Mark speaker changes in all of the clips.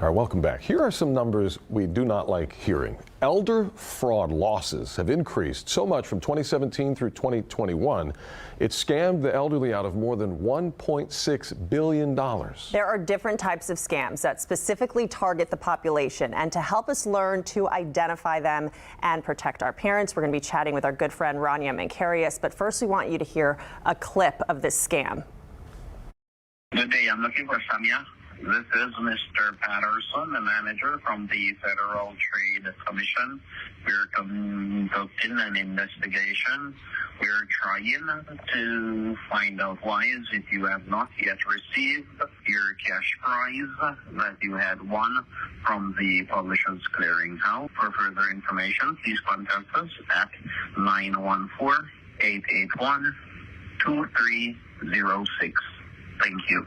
Speaker 1: All right, welcome back. Here are some numbers we do not like hearing. Elder fraud losses have increased so much from 2017 through 2021. It scammed the elderly out of more than $1.6 billion.
Speaker 2: There are different types of scams that specifically target the population. And to help us learn to identify them and protect our parents, we're going to be chatting with our good friend Rania Mankarius. But first, we want you to hear a clip of this scam.
Speaker 3: Good day, I'm looking for Samia. This is Mr. Patterson, the manager from the Federal Trade Commission. We're conducting an investigation. We're trying to find out why if you have not yet received your cash prize that you had won from the Publishers Clearinghouse. For further information, please contact us at 914-881-2306. Thank you.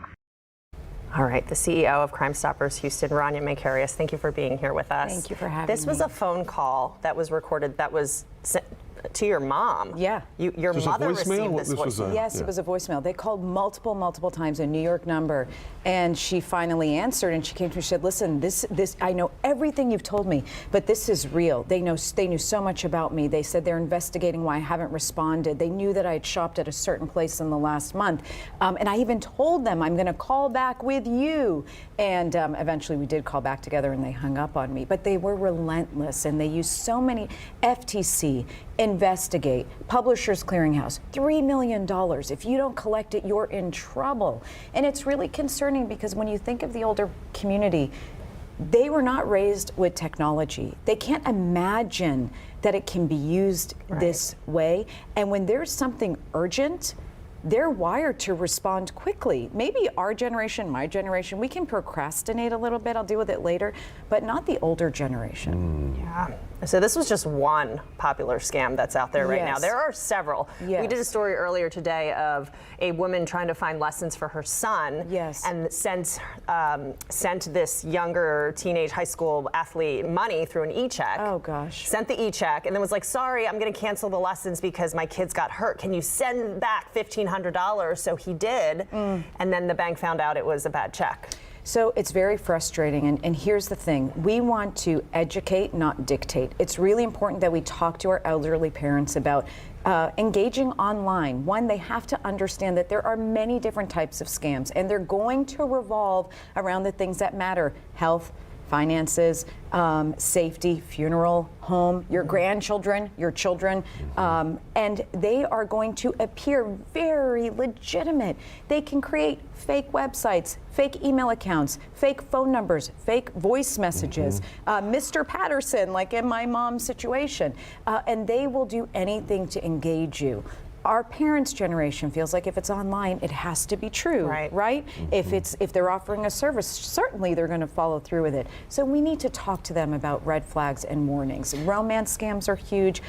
Speaker 2: All right, the CEO of Crime Stoppers Houston, Rania Mankarius, thank you for being here with us.
Speaker 4: Thank you for having me.
Speaker 2: This was a phone call that was recorded that was sent to your mom.
Speaker 4: Yeah.
Speaker 2: Your mother received this voicemail.
Speaker 4: Yes, it was a voicemail. They called multiple times, a New York number, and she finally answered, and she came to me and said, listen, this I know everything you've told me, but this is real. They knew so much about me. They said they're investigating why I haven't responded. They knew that I had shopped at a certain place in the last month. And I even told them I'm going to call back with you. And eventually we did call back together, and they hung up on me. But they were relentless, and they used so many FTC, investigate, Publishers Clearinghouse, $3 million. If you don't collect it, you're in trouble. And it's really concerning because when you think of the older community, they were not raised with technology. They can't imagine that it can be used this way. And when there's something urgent, they're wired to respond quickly. Maybe our generation, my generation, we can procrastinate a little bit. I'll deal with it later, but not the older generation.
Speaker 2: Yeah. So this was just one popular scam that's out there right now. There are several.
Speaker 4: Yes.
Speaker 2: We did a story earlier today of a woman trying to find lessons for her son.
Speaker 4: Yes.
Speaker 2: And sent this younger teenage high school athlete money through an e-check.
Speaker 4: Oh gosh.
Speaker 2: Sent the e-check and then was like, sorry, I'm going to cancel the lessons because my kids got hurt. Can you send back $1,500? So he did. And then the bank found out it was a bad check.
Speaker 4: So it's very frustrating, and here's the thing. We want to educate, not dictate. It's really important that we talk to our elderly parents about engaging online. One, they have to understand that there are many different types of scams, and they're going to revolve around the things that matter: health, finances, safety, funeral, home, your grandchildren, your children, and they are going to appear very legitimate. They can create fake websites, fake email accounts, fake phone numbers, fake voice messages, Mr. Patterson, like in my mom's situation, and they will do anything to engage you. Our parents' generation feels like if it's online, it has to be true, right? If they're offering a service, certainly they're going to follow through with it. So we need to talk to them about red flags and warnings. Romance scams are huge.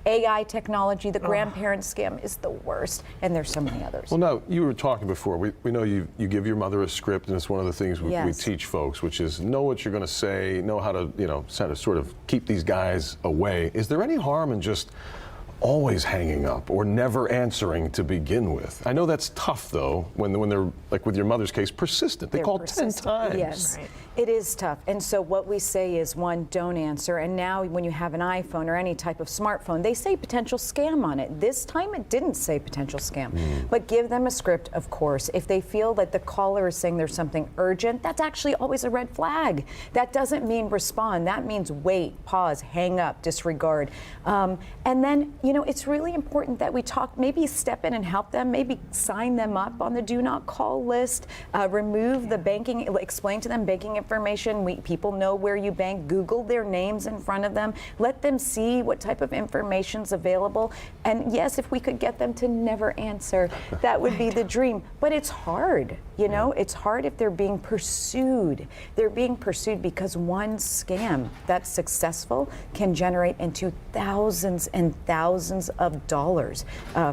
Speaker 4: AI technology, the grandparent scam is the worst, and there's so many others.
Speaker 1: Well, now, you were talking before. We know you give your mother a script, and it's one of the things we teach folks, which is know what you're going to say, know how to, sort of keep these guys away. Is there any harm in just always hanging up or never answering to begin with? I know that's tough, though, when they're, like with your mother's case, persistent. They call 10 times.
Speaker 4: Yes, it is tough. And so what we say is, one, don't answer. And now when you have an iPhone or any type of smartphone, they say potential scam on it. This time it didn't say potential scam. But give them a script, of course. If they feel that the caller is saying there's something urgent, that's actually always a red flag. That doesn't mean respond. That means wait, pause, hang up, disregard. And then, it's really important that we talk, maybe step in and help them, maybe sign them up on the do not call list, remove the banking, explain to them banking information. People know where you bank. Google their names in front of them. Let them see what type of information's available. And yes, if we could get them to never answer, that would be the dream. But it's hard, it's hard if they're being pursued. They're being pursued because one scam that's successful can generate into thousands and thousands of dollars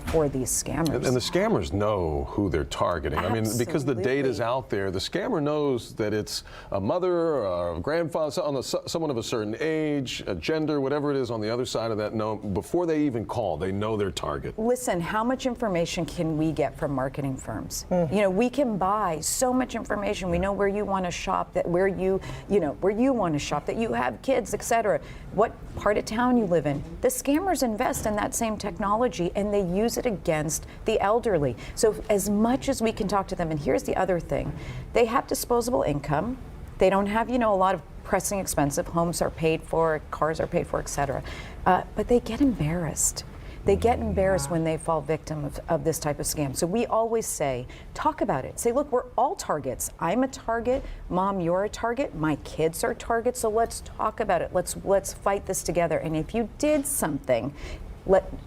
Speaker 4: for these scammers.
Speaker 1: And the scammers know who they're targeting.
Speaker 4: Absolutely.
Speaker 1: I mean, because the data's out there, the scammer knows that it's a mother or a grandfather, someone of a certain age, a gender, whatever it is on the other side of that note, before they even call, they know their target?
Speaker 4: Listen, how much information can we get from marketing firms? You know, we can buy so much information. We know where you want to shop, that where you want to shop, that you have kids, etc. What part of town you live in. The scammers invest in that same technology and they use it against the elderly. So as much as we can talk to them, and here's the other thing, they have disposable income. They don't have, a lot of pressing expensive. Homes are paid for, cars are paid for, etc. But they get embarrassed. They get embarrassed when they fall victim of this type of scam. So we always say, talk about it. Say, look, we're all targets. I'm a target. Mom, you're a target. My kids are targets. So let's talk about it. Let's fight this together. And if you did something,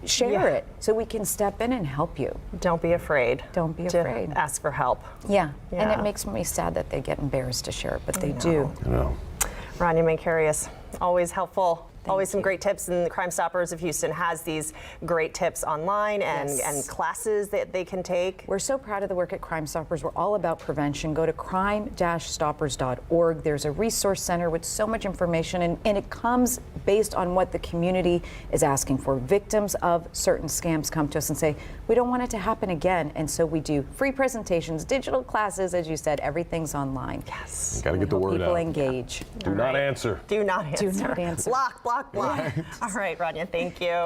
Speaker 4: share it so we can step in and help you.
Speaker 2: Don't be afraid.
Speaker 4: Don't be afraid.
Speaker 2: Ask for help.
Speaker 4: Yeah. And it makes me sad that they get embarrassed to share it, but they do.
Speaker 1: I know.
Speaker 2: Rania Mankarius, always helpful. Always some great tips, and Crime Stoppers of Houston has these great tips online and classes that they can take.
Speaker 4: We're so proud of the work at Crime Stoppers. We're all about prevention. Go to crime-stoppers.org. There's a resource center with so much information, and it comes based on what the community is asking for. Victims of certain scams come to us and say, we don't want it to happen again, and so we do free presentations, digital classes, as you said, everything's online.
Speaker 2: Yes.
Speaker 1: Got to get the word
Speaker 4: People
Speaker 1: out.
Speaker 4: engage.
Speaker 1: Do not answer.
Speaker 2: Do not answer.
Speaker 4: Do not answer.
Speaker 2: Block. All right, Rania, thank you.